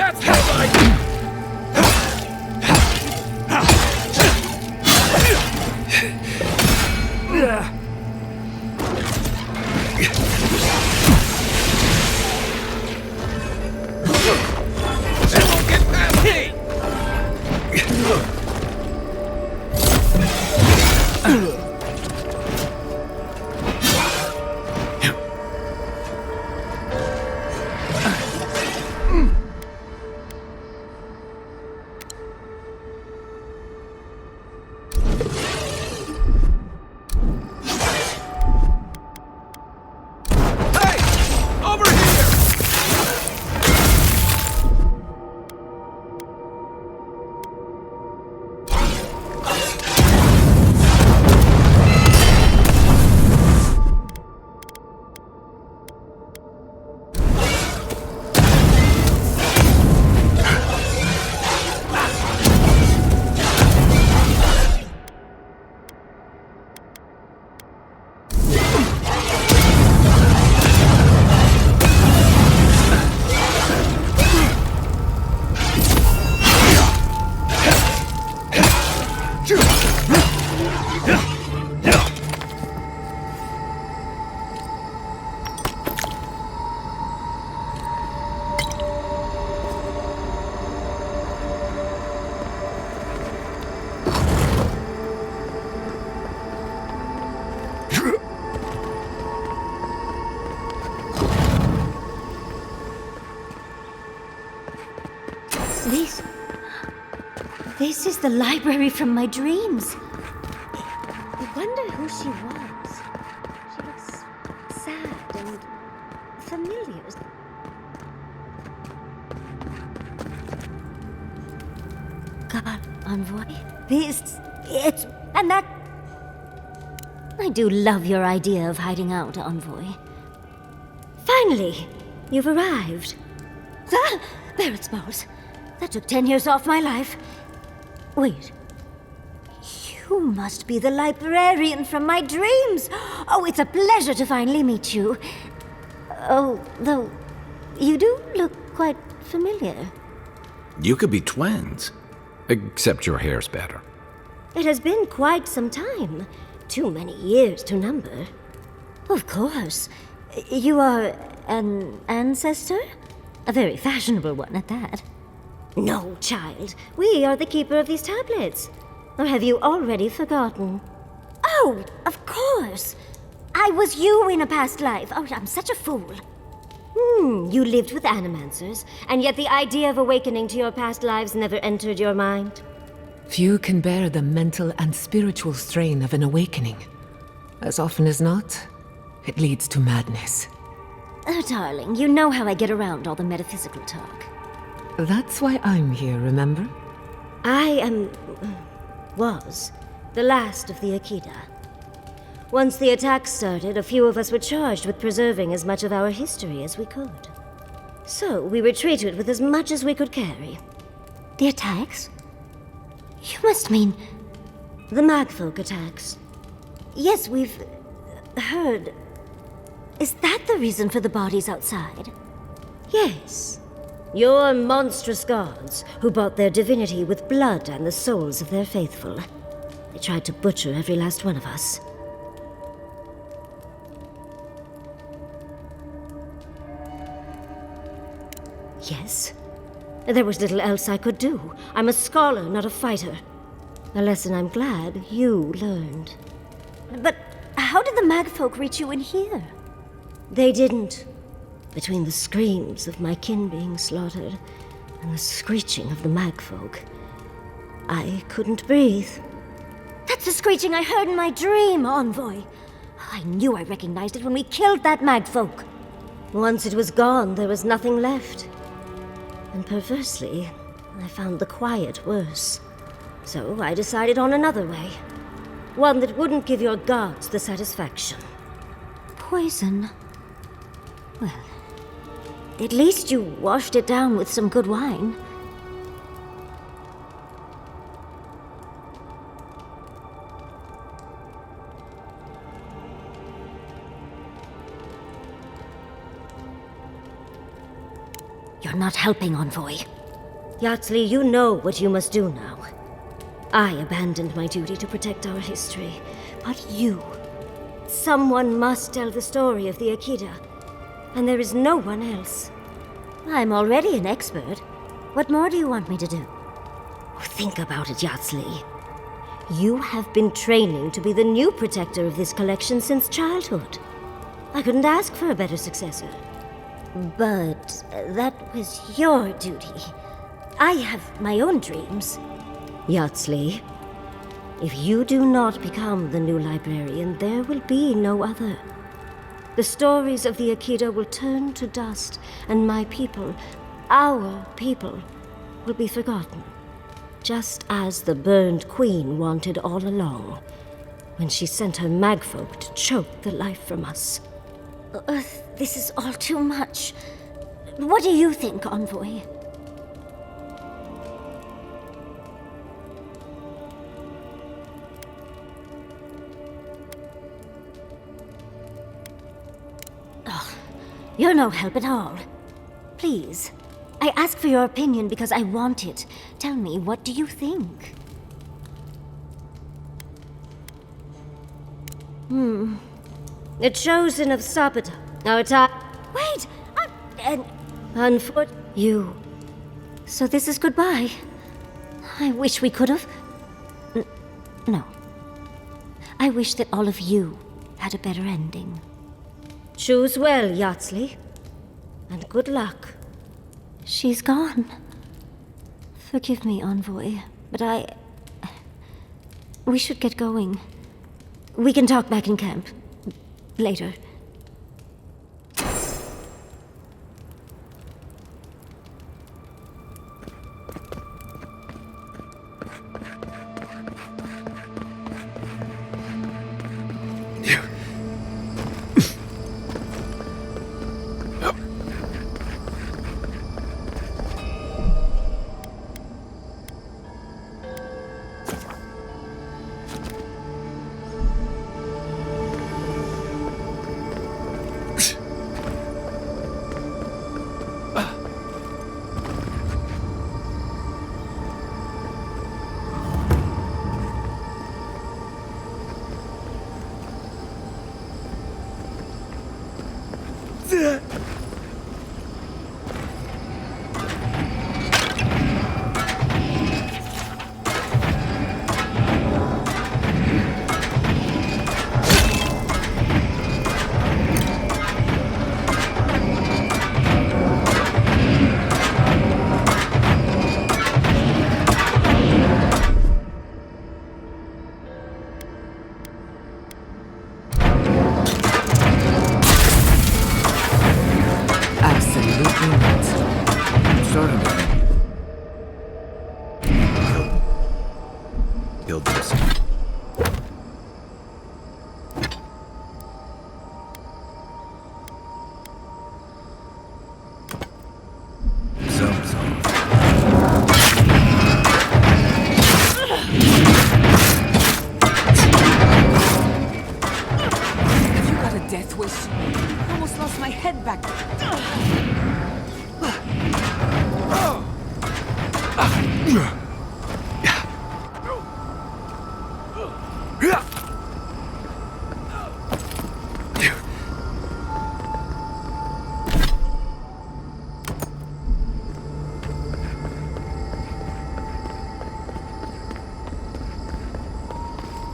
That's how I... This is the library from my dreams. I wonder who she was. She looks sad and familiar. God, Envoy. And that... I do love your idea of hiding out, Envoy. Finally, you've arrived. Ah, there it smells. That took 10 years off my life. Wait. You must be the librarian from my dreams. Oh, it's a pleasure to finally meet you. Oh, though, you do look quite familiar. You could be twins. Except your hair's better. It has been quite some time. Too many years to number. Of course. You are an ancestor? A very fashionable one at that. No, child. We are the keeper of these tablets. Or have you already forgotten? Oh, of course. I was you in a past life. Oh, I'm such a fool. You lived with animancers, and yet the idea of awakening to your past lives never entered your mind. Few can bear the mental and spiritual strain of an awakening. As often as not, it leads to madness. Oh, darling, you know how I get around all the metaphysical talk. That's why I'm here, remember? I was the last of the Akita. Once the attack started, a few of us were charged with preserving as much of our history as we could. So we retreated with as much as we could carry. The attacks? You must mean... the Magfolk attacks. Yes, we've... heard... Is that the reason for the bodies outside? Yes. Your monstrous gods, who bought their divinity with blood and the souls of their faithful. They tried to butcher every last one of us. Yes. There was little else I could do. I'm a scholar, not a fighter. A lesson I'm glad you learned. But how did the Magfolk reach you in here? They didn't. Between the screams of my kin being slaughtered and the screeching of the Magfolk, I couldn't breathe. That's the screeching I heard in my dream, Envoy. I knew I recognized it when we killed that Magfolk. Once it was gone, there was nothing left. And perversely, I found the quiet worse. So I decided on another way. One that wouldn't give your gods the satisfaction. Poison? Well, at least you washed it down with some good wine. You're not helping, Envoy. Yardley, you know what you must do now. I abandoned my duty to protect our history, but you... Someone must tell the story of the Akita, and there is no one else. I'm already an expert. What more do you want me to do? Think about it, Yardley. You have been training to be the new protector of this collection since childhood. I couldn't ask for a better successor. But that was your duty. I have my own dreams. Yardley, if you do not become the new librarian, there will be no other. The stories of the Akita will turn to dust, and my people, our people, will be forgotten. Just as the burned queen wanted all along, when she sent her magfolk to choke the life from us. This is all too much. What do you think, Envoy? You're no help at all. Please, I ask for your opinion because I want it. Tell me, what do you think? The Chosen of Sapata. Our time. Wait! Unfortunately, you. So this is goodbye. I wish we could have. No. I wish that all of you had a better ending. Choose well, Yardley. And good luck. She's gone. Forgive me, Envoy, but we should get going. We can talk back in camp. Later.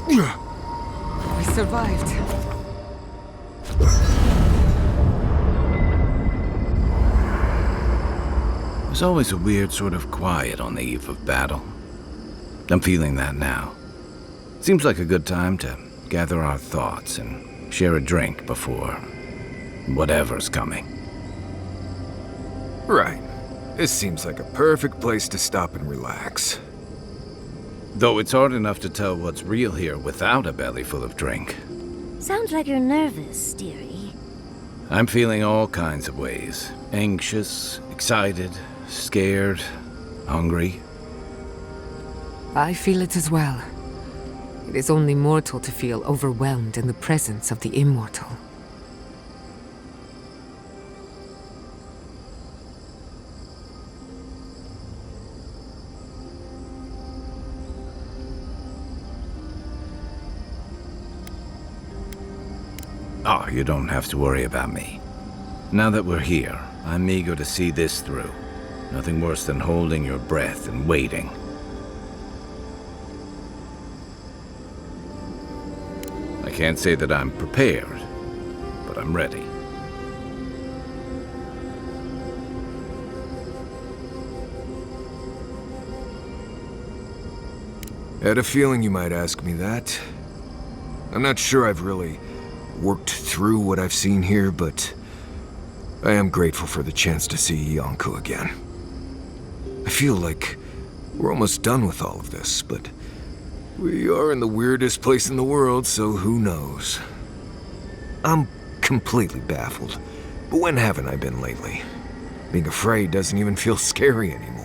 We survived. There's always a weird sort of quiet on the eve of battle. I'm feeling that now. Seems like a good time to gather our thoughts and share a drink before whatever's coming. Right. This seems like a perfect place to stop and relax. Though it's hard enough to tell what's real here without a belly full of drink. Sounds like you're nervous, dearie. I'm feeling all kinds of ways. Anxious, excited, scared, hungry. I feel it as well. It is only mortal to feel overwhelmed in the presence of the immortal. Oh, you don't have to worry about me. Now that we're here, I'm eager to see this through. Nothing worse than holding your breath and waiting. I can't say that I'm prepared, but I'm ready. I had a feeling you might ask me that. I'm not sure I've really worked through what I've seen here, but I am grateful for the chance to see Yonko again. I feel like we're almost done with all of this, but we are in the weirdest place in the world, so who knows? I'm completely baffled, but when haven't I been lately? Being afraid doesn't even feel scary anymore.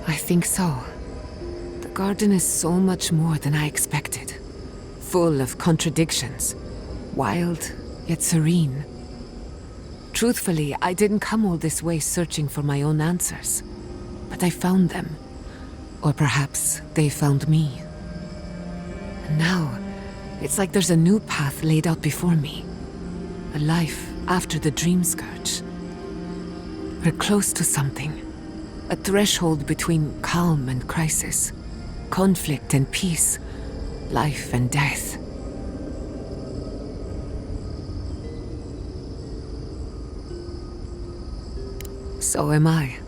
I think so. The garden is so much more than I expected. Full of contradictions. Wild, yet serene. Truthfully, I didn't come all this way searching for my own answers. But I found them. Or perhaps they found me. And now, it's like there's a new path laid out before me. A life after the dream scourge. We're close to something. A threshold between calm and crisis, conflict and peace, life and death. So am I.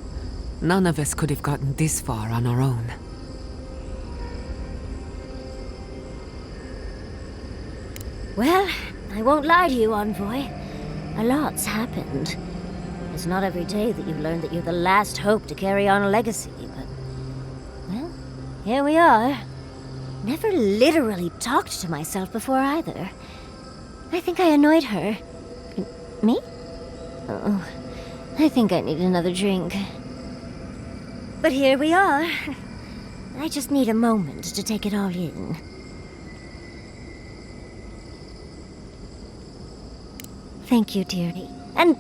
None of us could have gotten this far on our own. Well, I won't lie to you, Envoy. A lot's happened. It's not every day that you learn that you're the last hope to carry on a legacy, but... well, here we are. Never literally talked to myself before either. I think I annoyed her. Me? Oh, I think I need another drink. But here we are. I just need a moment to take it all in. Thank you, dearie. And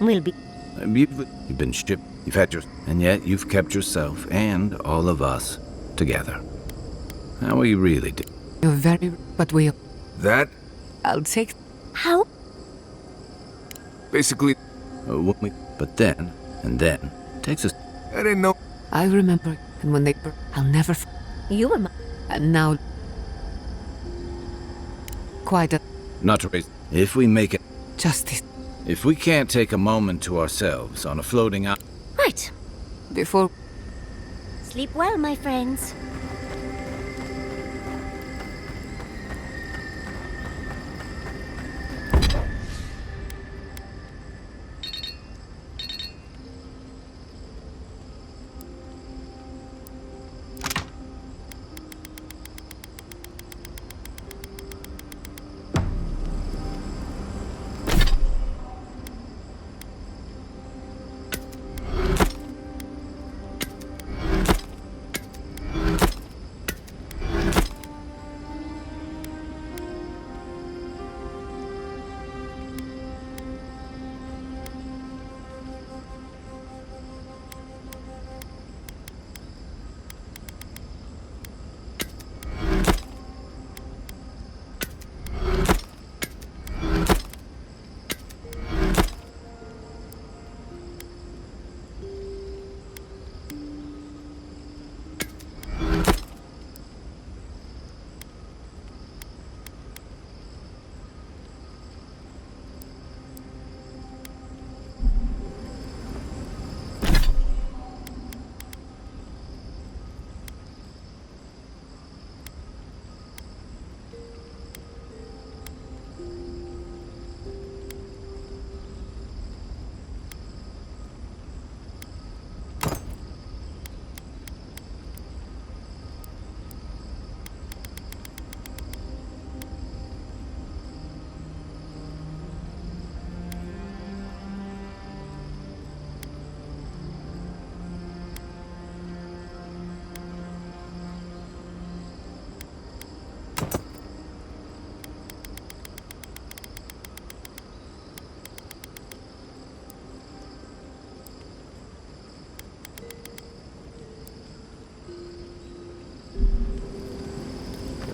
we'll be... You've been stripped, you've had your... and yet you've kept yourself and all of us together. How are you really doing? You're very... but we... That, I'll take... How? basically, But then, and then, takes us... I didn't know. I remember, and when they... I'll never... You were my... And now... Quite a... Not to raise... If we make it... justice. If we can't take a moment to ourselves on a floating island... Right. Before... Sleep well, my friends.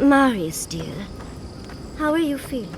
Marius, dear. How are you feeling?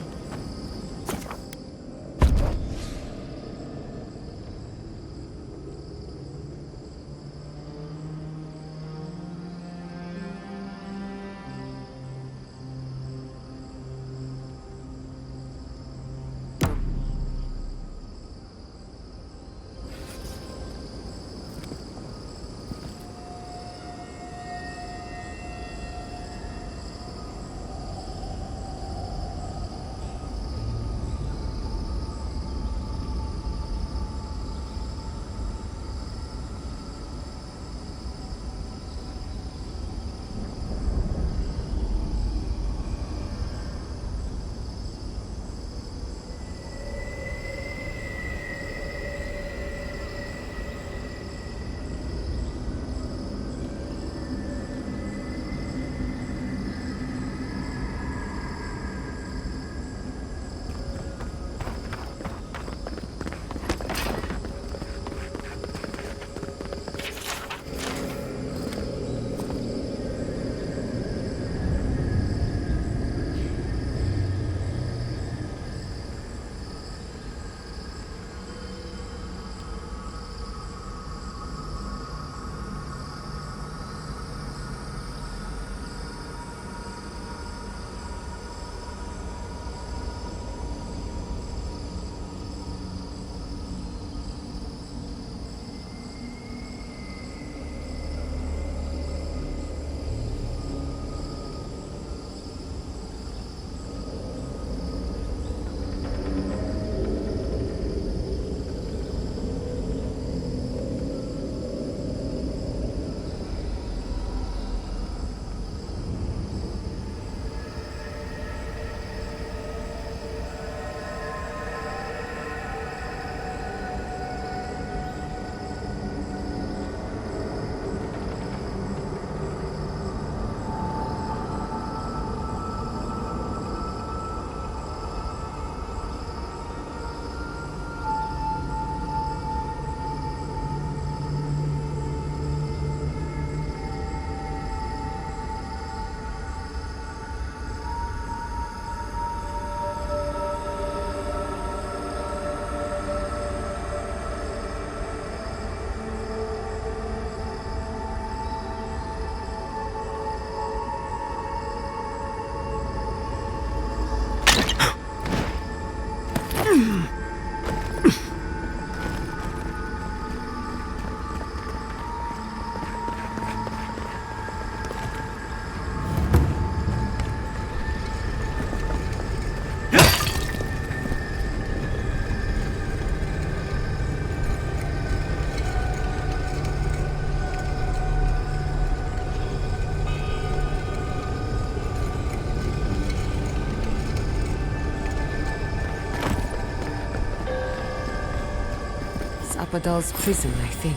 Apadal's prison, I think.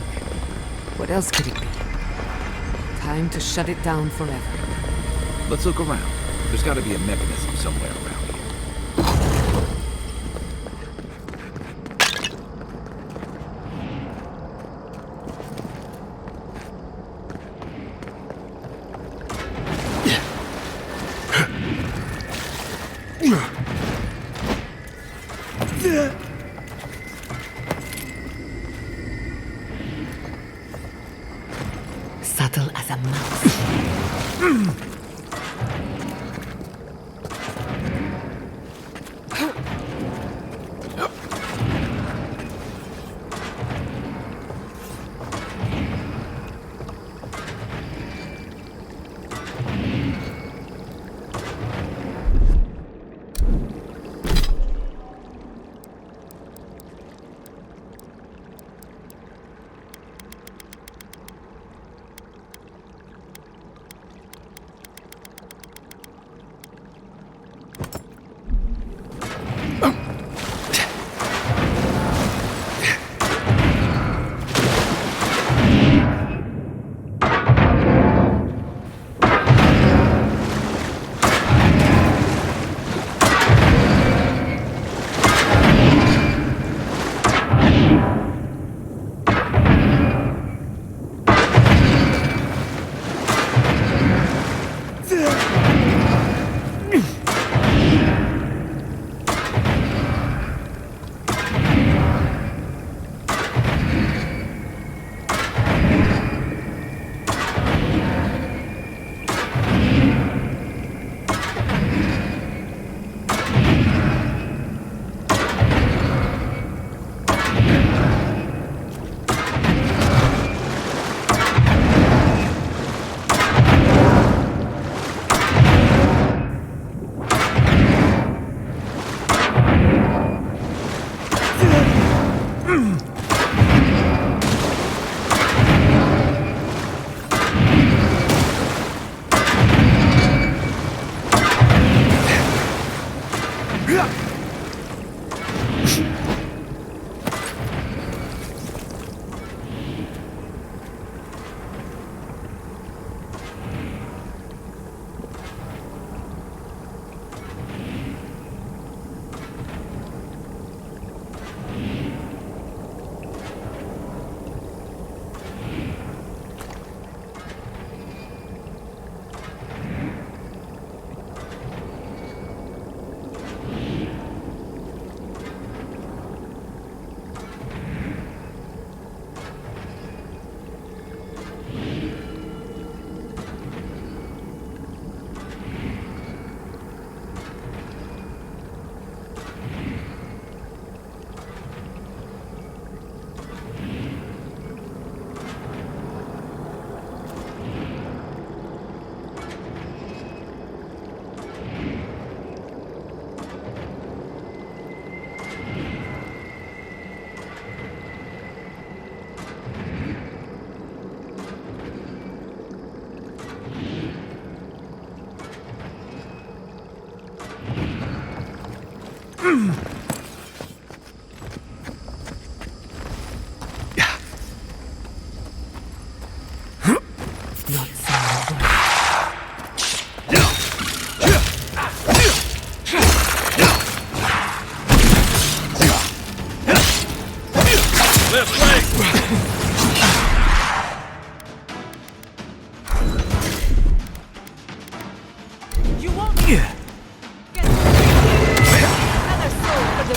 What else could it be? Time to shut it down forever. Let's look around. There's got to be a mechanism somewhere around here. Subtle as a mouse. Not so good. Left leg! You won't get another soul for the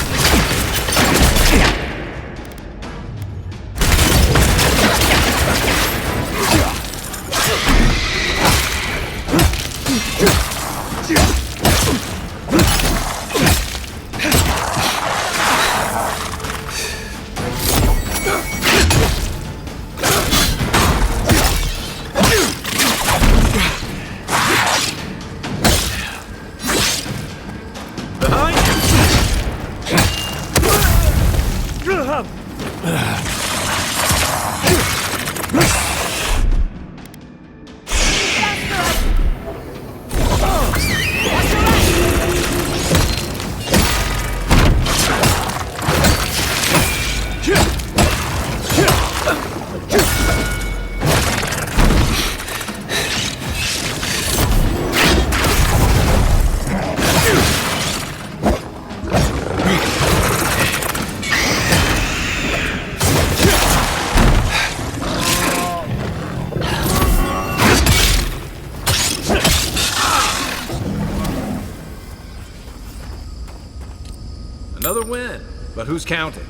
Another win, but who's counting?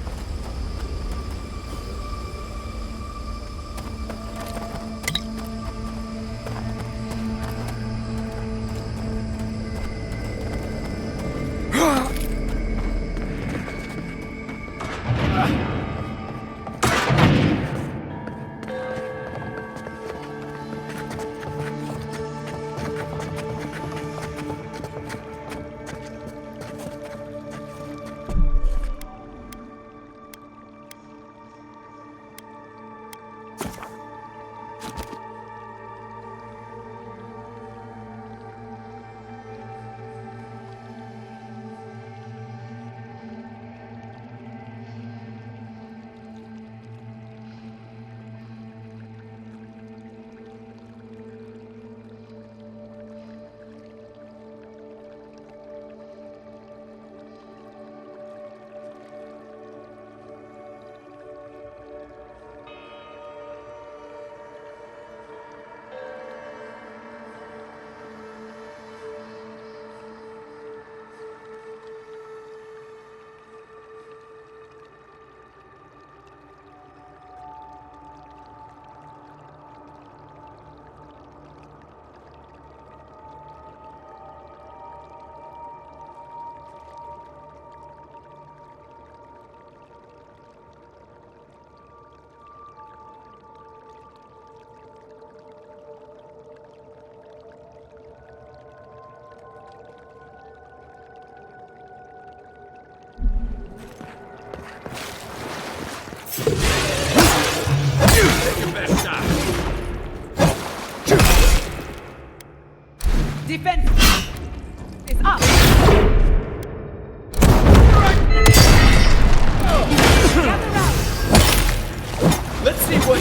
defense is up. see what.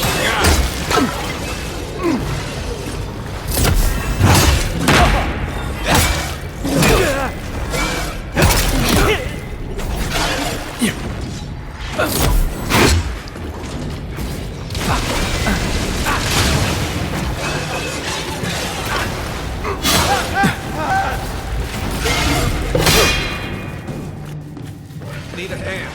Need a hand.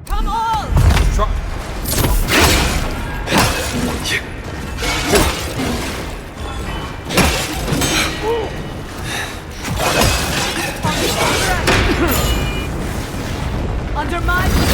Come on! Under my...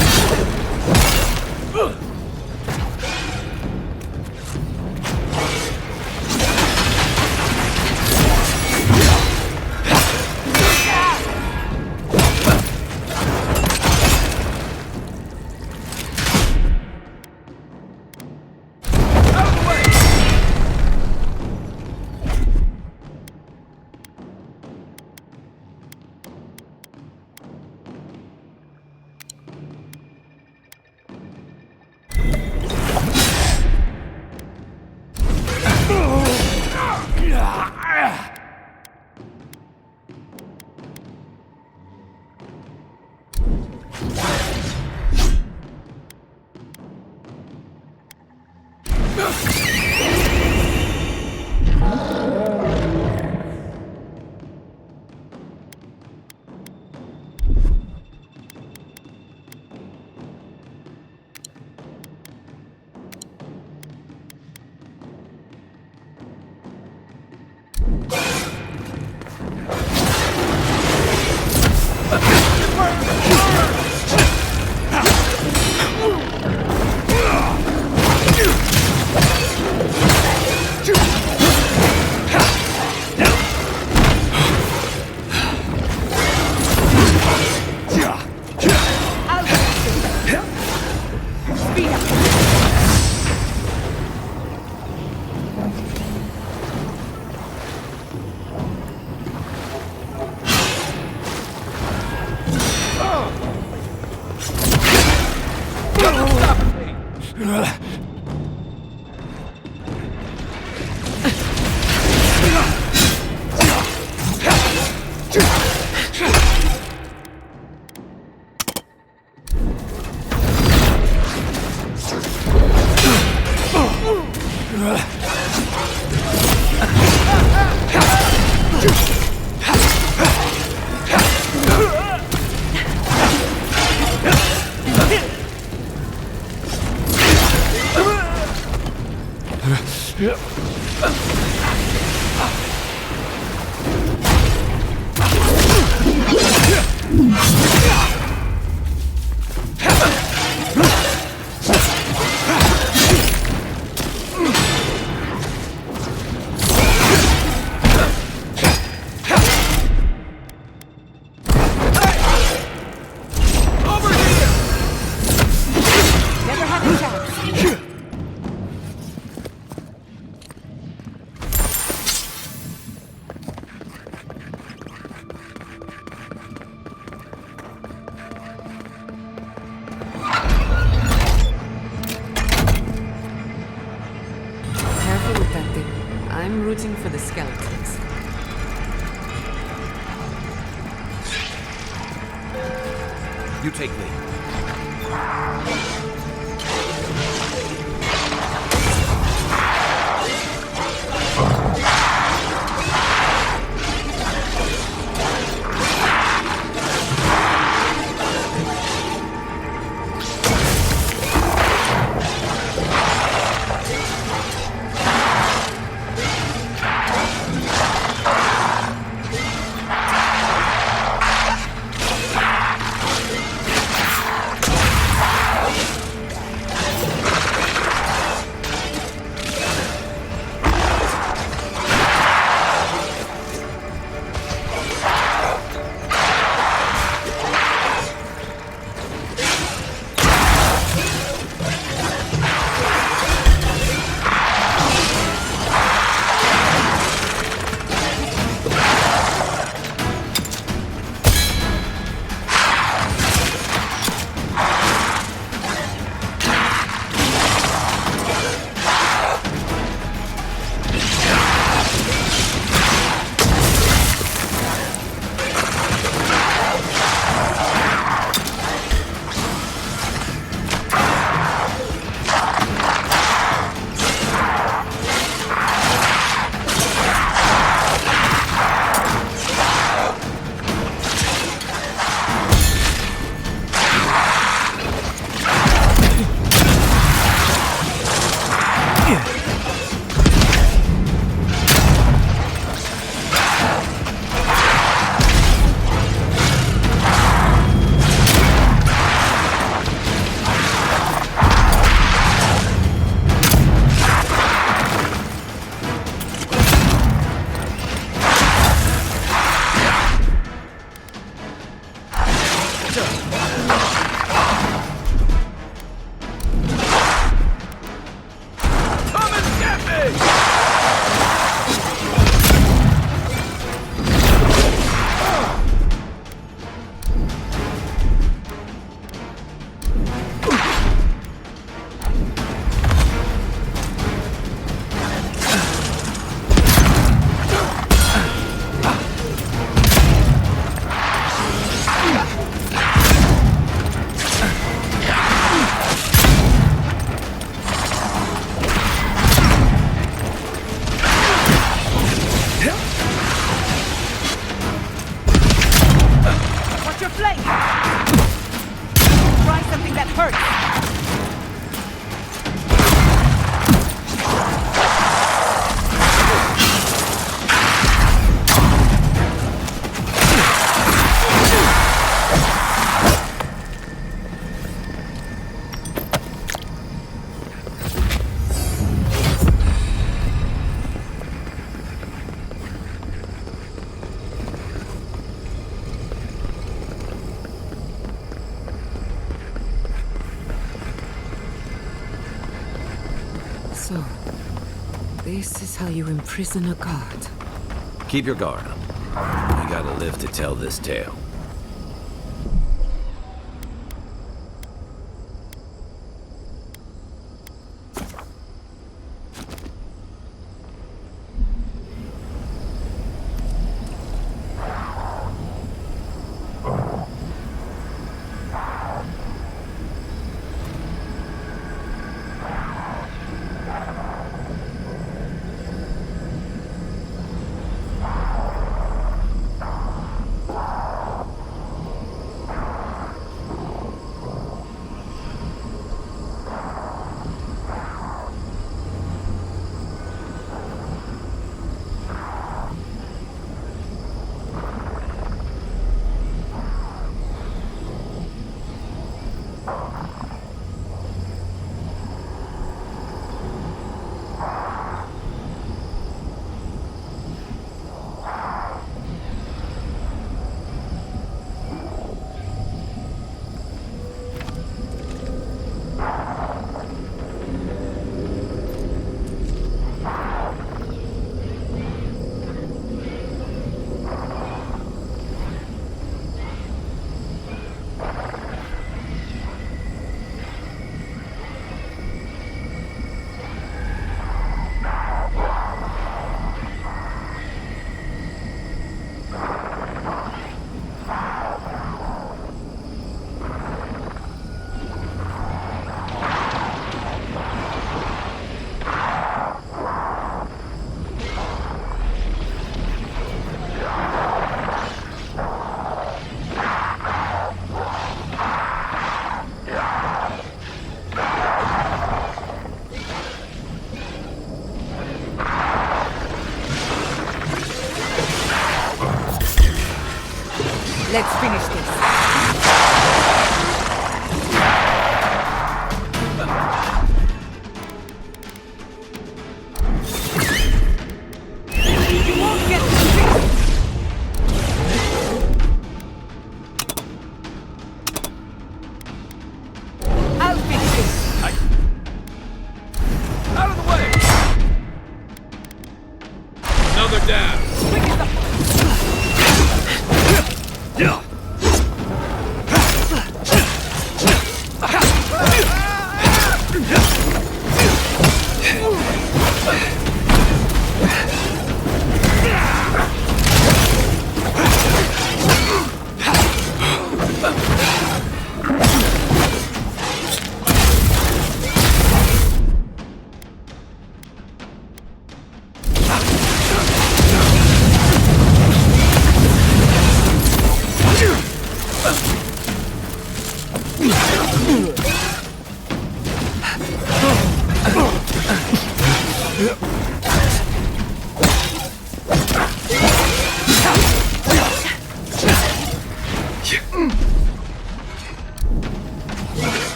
I'm rooting for the skeletons. You take me. hurts! So, this is how you imprison a god. Keep your guard up. You gotta live to tell this tale. Let's finish this. You won't get this. I'll fix this. Out of the way! Another down. Quick as the...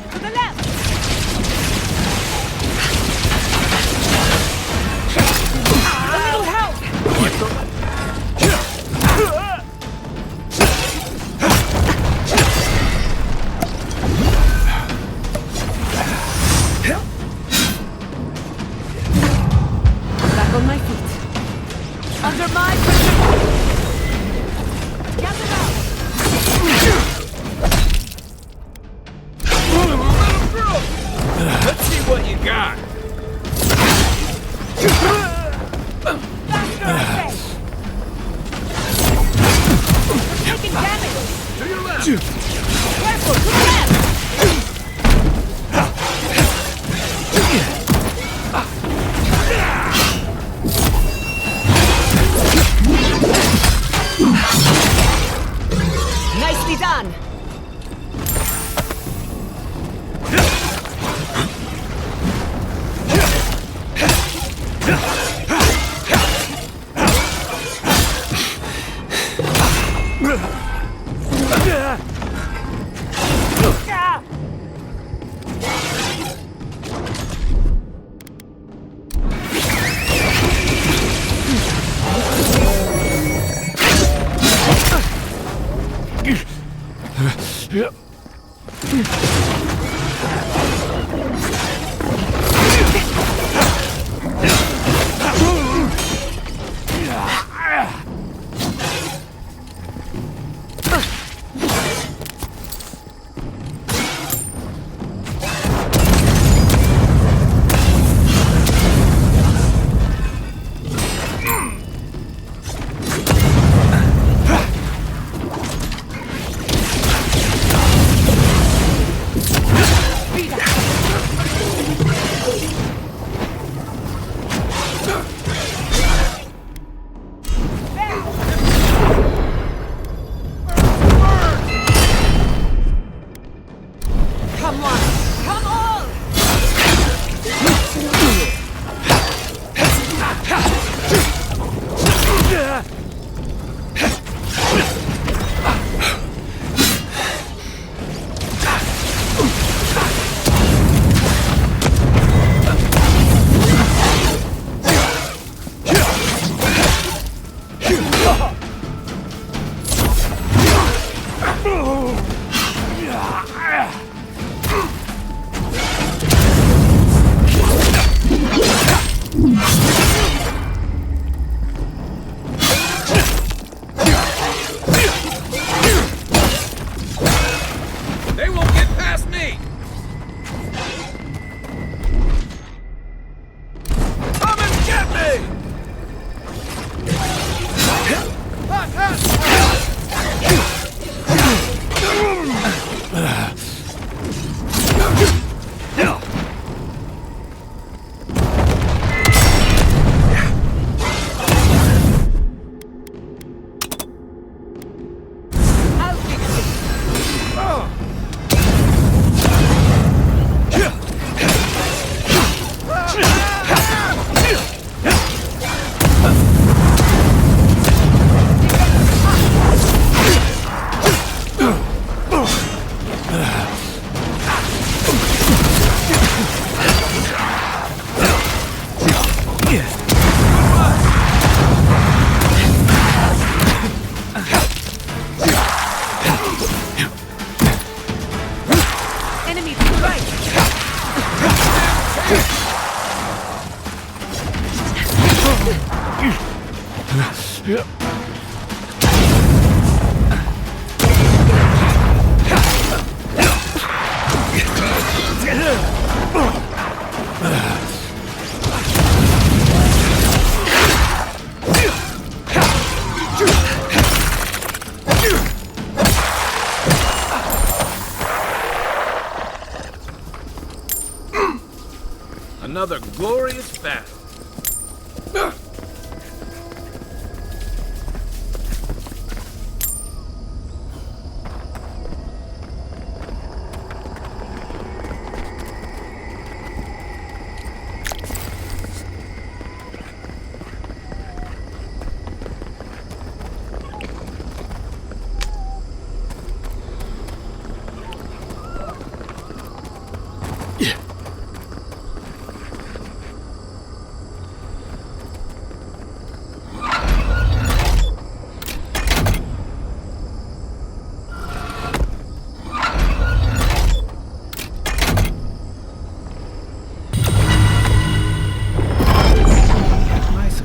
To the left! A little help! Back on my feet. Under my pressure! Gather up! Let's see what you got. Faster ahead! You're taking damage! To your left. Careful, to the left! Nicely done! Another glorious battle.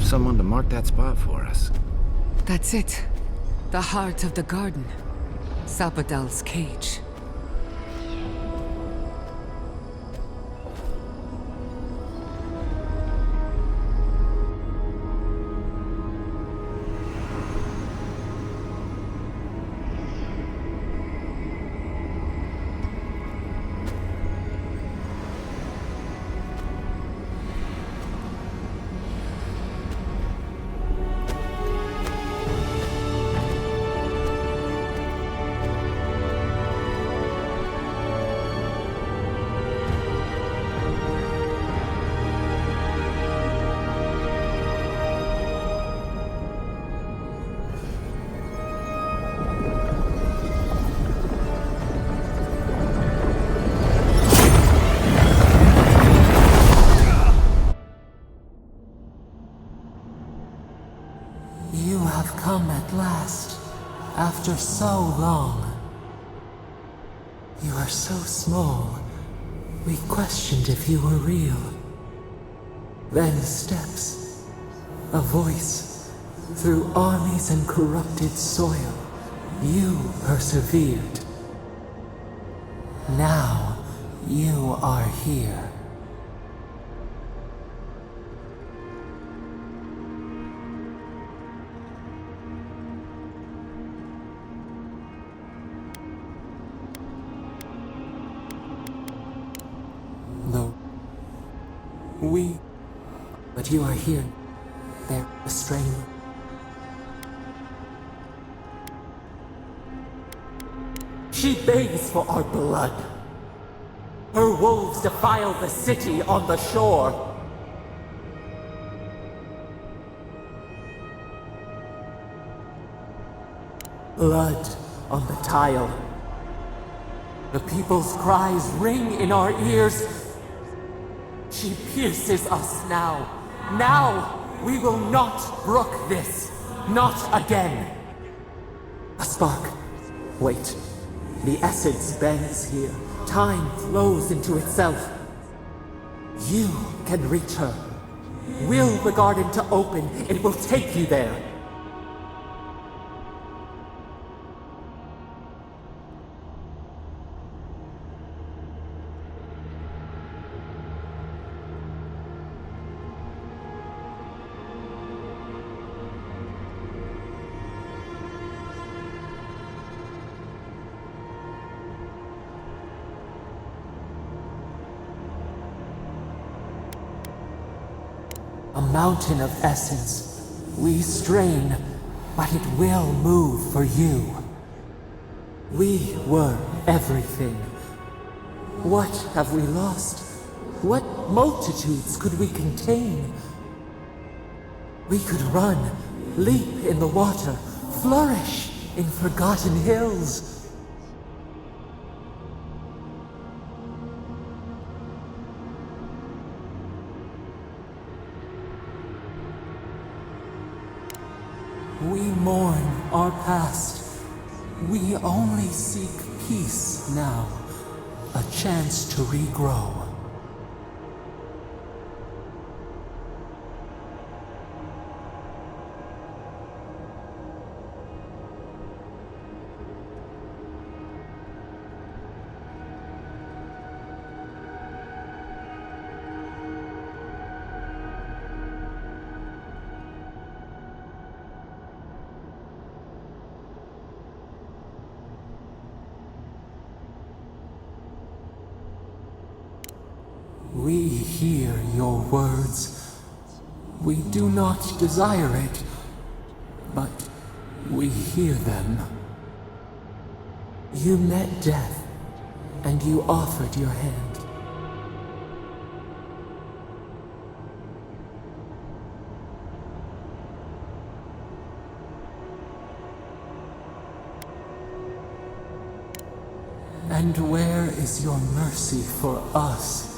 Someone to mark that spot for us. That's it. The heart of the garden. Sapadal's cage. You have come at last, after so long. You are so small, we questioned if you were real. Then steps, a voice, through armies and corrupted soil. You persevered. Now, you are here. No. But you are here. They're restrained. She begs for our blood. Her wolves defile the city on the shore. Blood on the tile. The people's cries ring in our ears. She pierces us now. Now! We will not brook this. Not again. A spark. Wait. The essence bends here. Time flows into itself. You can reach her. Will the garden to open, it will take you there. A mountain of essence. We strain, but it will move for you. We were everything. What have we lost? What multitudes could we contain? We could run, leap in the water, flourish in forgotten hills. We mourn our past. We only seek peace now. A chance to regrow. We hear your words. We do not desire it, but we hear them. You met death, and you offered your hand. And where is your mercy for us?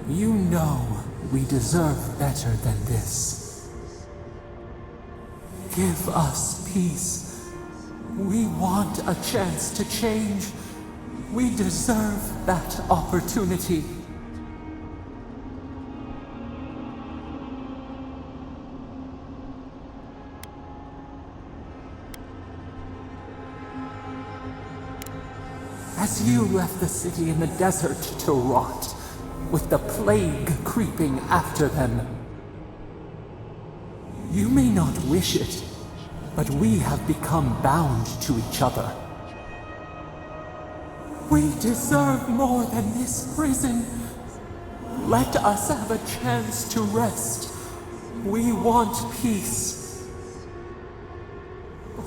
You know we deserve better than this. Give us peace. We want a chance to change. We deserve that opportunity. As you left the city in the desert to rot, with the plague creeping after them. You may not wish it, but we have become bound to each other. We deserve more than this prison. Let us have a chance to rest. We want peace.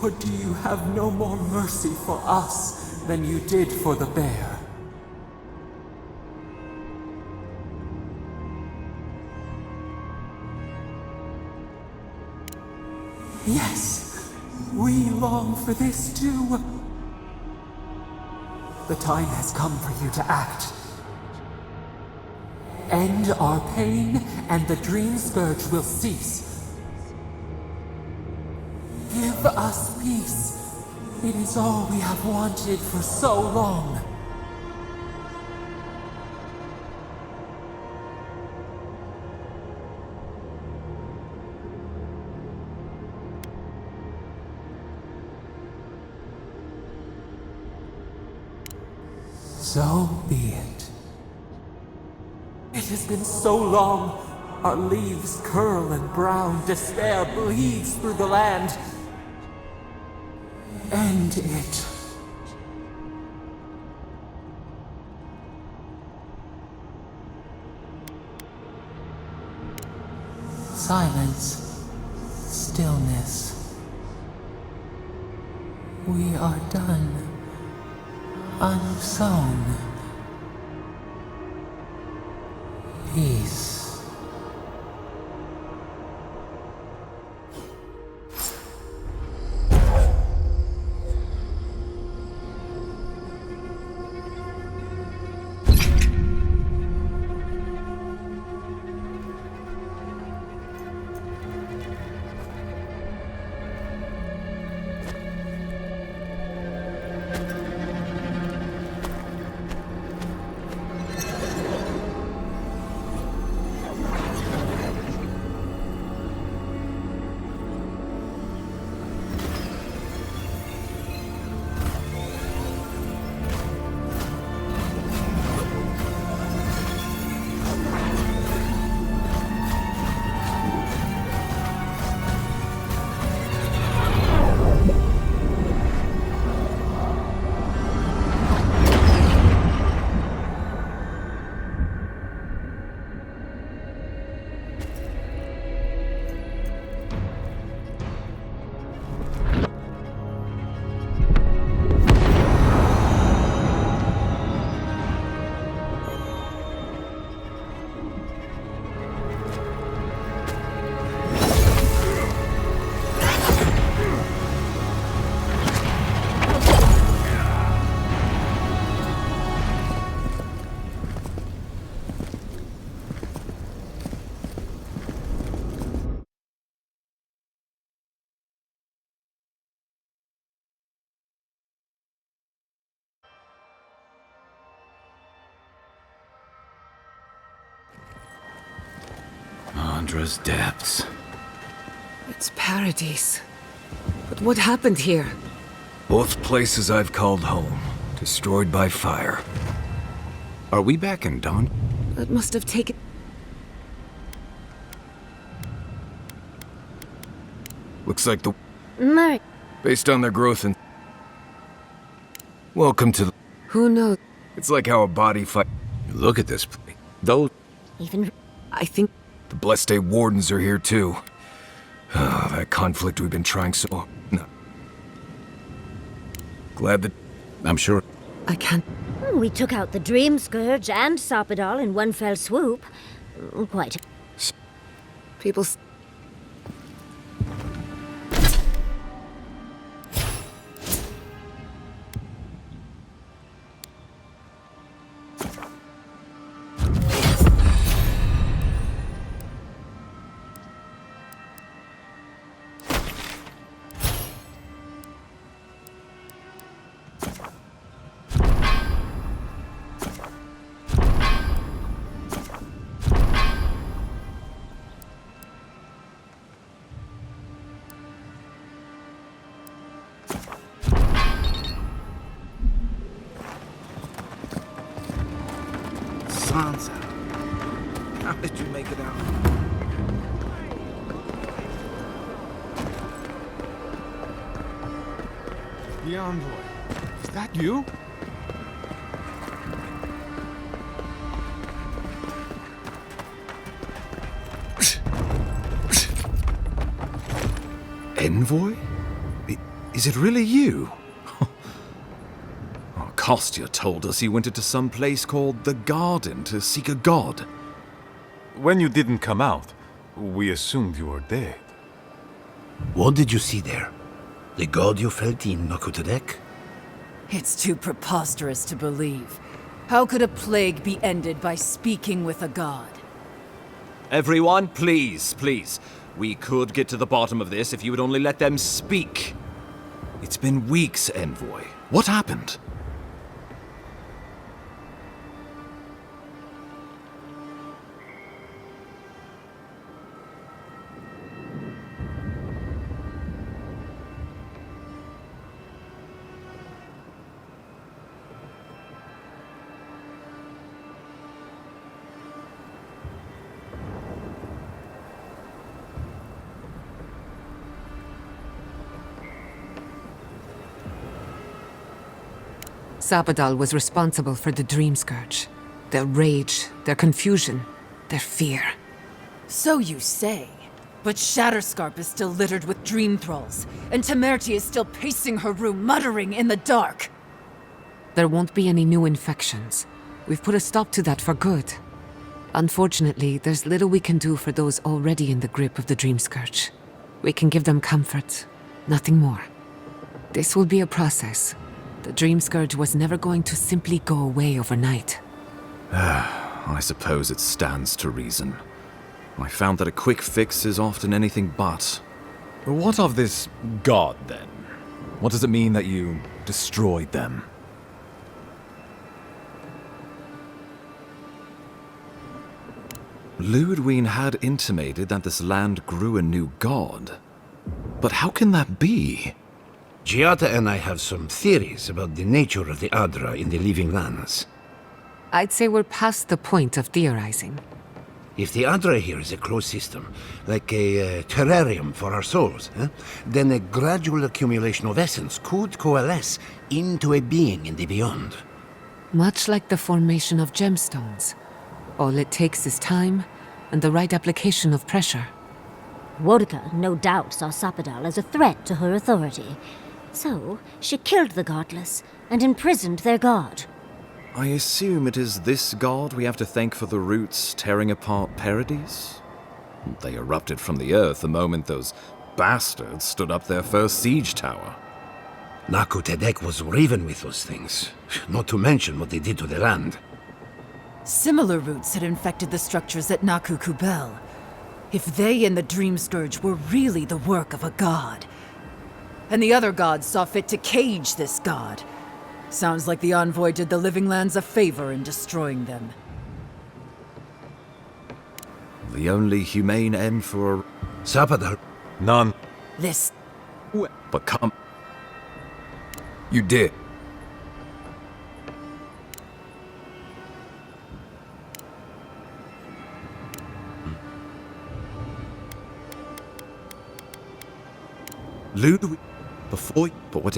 Or do you have no more mercy for us than you did for the bear? Yes, we long for this too. The time has come for you to act. End our pain, and the dream scourge will cease. Give us peace. It is all we have wanted for so long. So be it. It has been so long. Our leaves curl and brown. Despair bleeds through the land. End it. Silence. Stillness. We are done. Unsown. Peace. Andra's depths. It's paradise. But what happened here? Both places I've called home, destroyed by fire. Are we back in Dawn? That must have taken... Looks like the... Mary. Based on their growth and... Welcome to the... Who knows? It's like how a body fight... Look at this place. Though, Even... I think... The Blessed Day Wardens are here too. Ah, that conflict we've been trying so... No. Glad that... I'm sure. I can't... We took out the Dream Scourge and Sopadol in one fell swoop. Quite. People... Sansa. How did you make it out? The envoy. Is that you? Envoy? Is it really you? Kostya told us he went into some place called the Garden to seek a god. When you didn't come out, we assumed you were dead. What did you see there? The god you felt in Nokutadek? It's too preposterous to believe. How could a plague be ended by speaking with a god? Everyone, please, please. We could get to the bottom of this if you would only let them speak. It's been weeks, Envoy. What happened? Sapadal was responsible for the Dream Scourge. Their rage, their confusion, their fear. So you say. But Shatterscarp is still littered with dream thralls, and Temerty is still pacing her room, muttering in the dark. There won't be any new infections. We've put a stop to that for good. Unfortunately, there's little we can do for those already in the grip of the Dream Scourge. We can give them comfort, nothing more. This will be a process. The Dream Scourge was never going to simply go away overnight. I suppose it stands to reason. I found that a quick fix is often anything but. What of this god, then? What does it mean that you destroyed them? Ludwine had intimated that this land grew a new god. But how can that be? Giata and I have some theories about the nature of the Adra in the Living Lands. I'd say we're past the point of theorizing. If the Adra here is a closed system, like a terrarium for our souls, then a gradual accumulation of essence could coalesce into a being in the beyond. Much like the formation of gemstones. All it takes is time and the right application of pressure. Wodka no doubt saw Sapadal as a threat to her authority. So, she killed the godless and imprisoned their god. I assume it is this god we have to thank for the roots tearing apart Paradise? They erupted from the earth the moment those bastards stood up their first siege tower. Naku Tedek was raven with those things, not to mention what they did to the land. Similar roots had infected the structures at Naku Kubel. If they and the Dream Scourge were really the work of a god, and the other gods saw fit to cage this god, sounds like the Envoy did the Living Lands a favor in destroying them. The only humane end for Sapadal. None. This... But come... You did. Ludwig... Before... But what...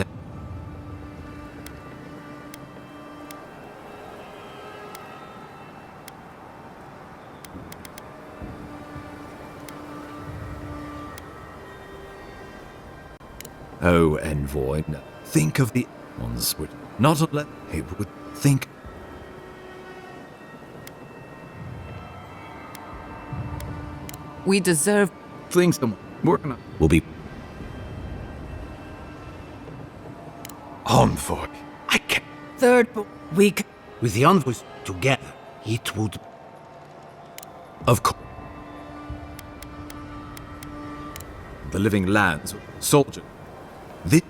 Oh, Envoy, no. Think of the ones would not let it would think. We deserve Things that we're gonna will be. Envoy. I can't. Third, but we could... With the envoys together, it would... Of course. The Living Lands, soldier. This.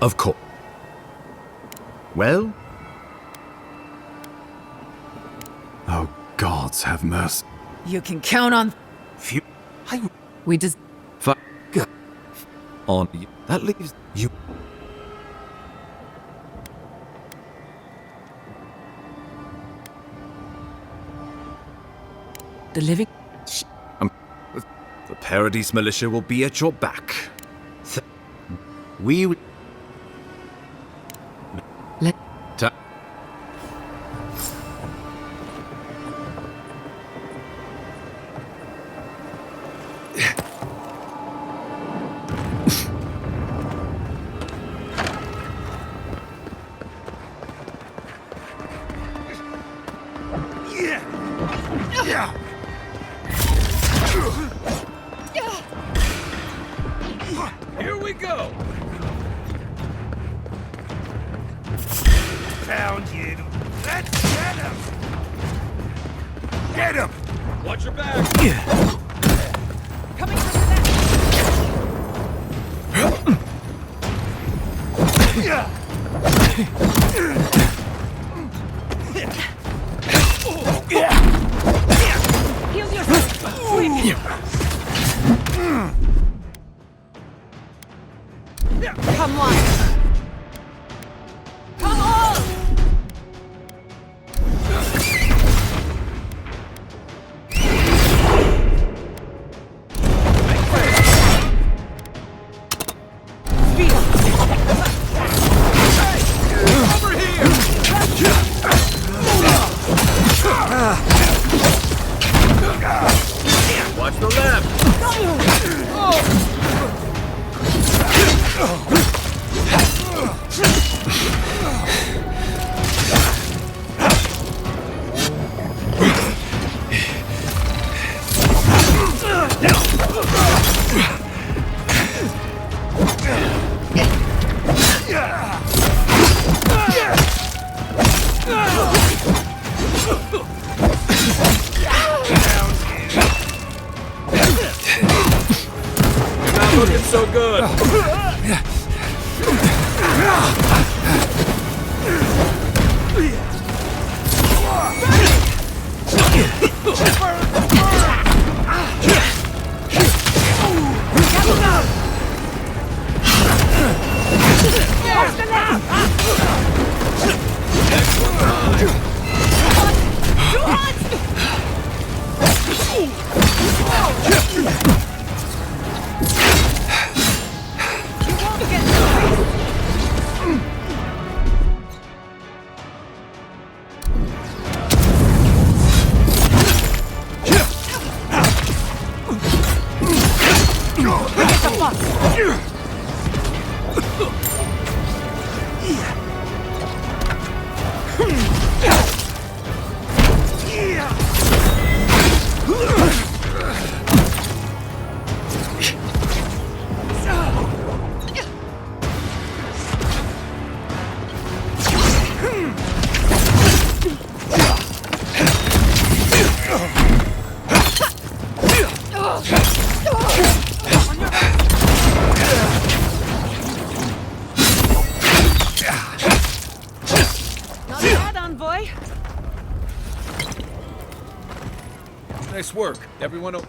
Of course. Well? Oh, gods have mercy. You can count on... Phew. We just Fuck. On you. That leaves you. the living. The Paradise Militia will be at your back. We will... Let Ta- Here we go! Found you. Let's get him! Get him! Watch your back! Come Heal yourself! Quick! Come on! Come on! Speed up! Over here! Watch the left! Not looking so good. Not bad, envoy. Nice work. Everyone okay?